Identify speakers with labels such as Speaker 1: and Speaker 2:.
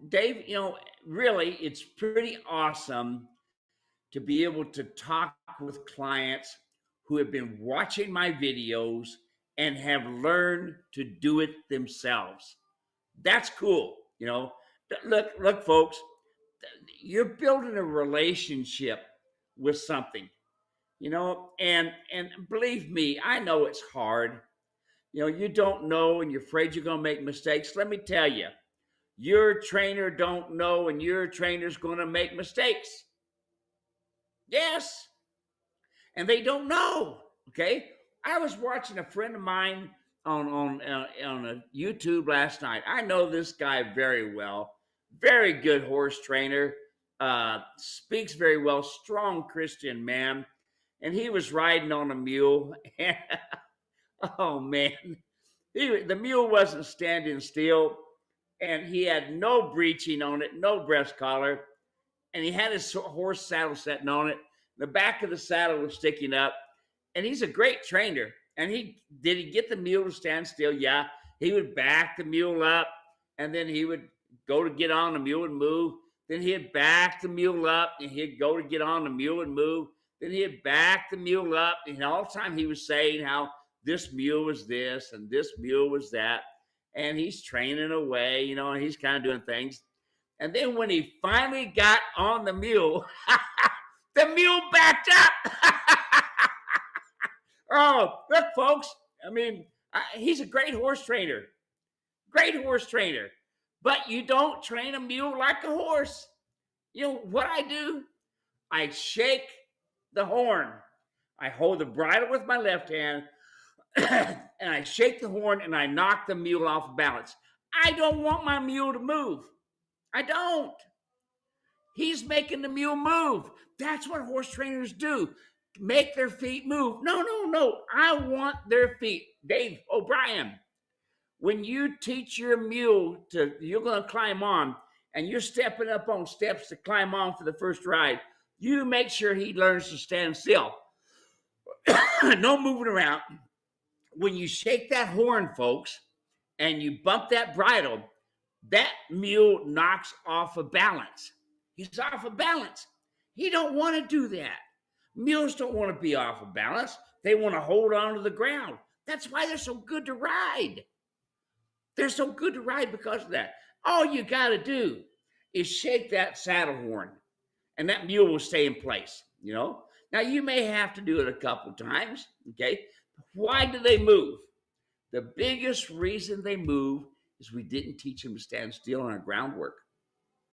Speaker 1: Dave, really, it's pretty awesome to be able to talk with clients who have been watching my videos and have learned to do it themselves. That's cool. Look, folks, you're building a relationship with something, and believe me, I know it's hard. You don't know and you're afraid you're going to make mistakes. Let me tell you, your trainer don't know and your trainer's going to make mistakes. Yes. And they don't know. Okay. I was watching a friend of mine on a YouTube last night. I know this guy very well. Very good horse trainer. Speaks very well. Strong Christian man. And he was riding on a mule. Oh man, the mule wasn't standing still, and he had no breeching on it, no breast collar, and he had his horse saddle setting on it. The back of the saddle was sticking up, and he's a great trainer. And he get the mule to stand still? Yeah, he would back the mule up, and then he would go to get on the mule and move. Then he'd back the mule up, and he'd go to get on the mule and move. Then he'd back the mule up, and all the time he was saying how this mule was this and this mule was that. And he's training away, and he's kind of doing things. And then when he finally got on the mule, the mule backed up. Oh, look, folks. I mean, he's a great horse trainer. Great horse trainer. But you don't train a mule like a horse. You know what I do? I shake the horn. I hold the bridle with my left hand, and I shake the horn, and I knock the mule off balance. I don't want my mule to move. I don't. He's making the mule move. That's what horse trainers do. Make their feet move. No. I want their feet. Dave O'Brien, when you teach your mule you're going to climb on, and you're stepping up on steps to climb on for the first ride, you make sure he learns to stand still. No moving around. When you shake that horn, folks, and you bump that bridle, that mule knocks off of balance. He's off of balance. He don't want to do that. Mules don't want to be off of balance. They want to hold on to the ground. That's why they're so good to ride. They're so good to ride because of that. All you got to do is shake that saddle horn, and that mule will stay in place, Now, you may have to do it a couple times, okay? Why do they move? The biggest reason they move is we didn't teach them to stand still on our groundwork.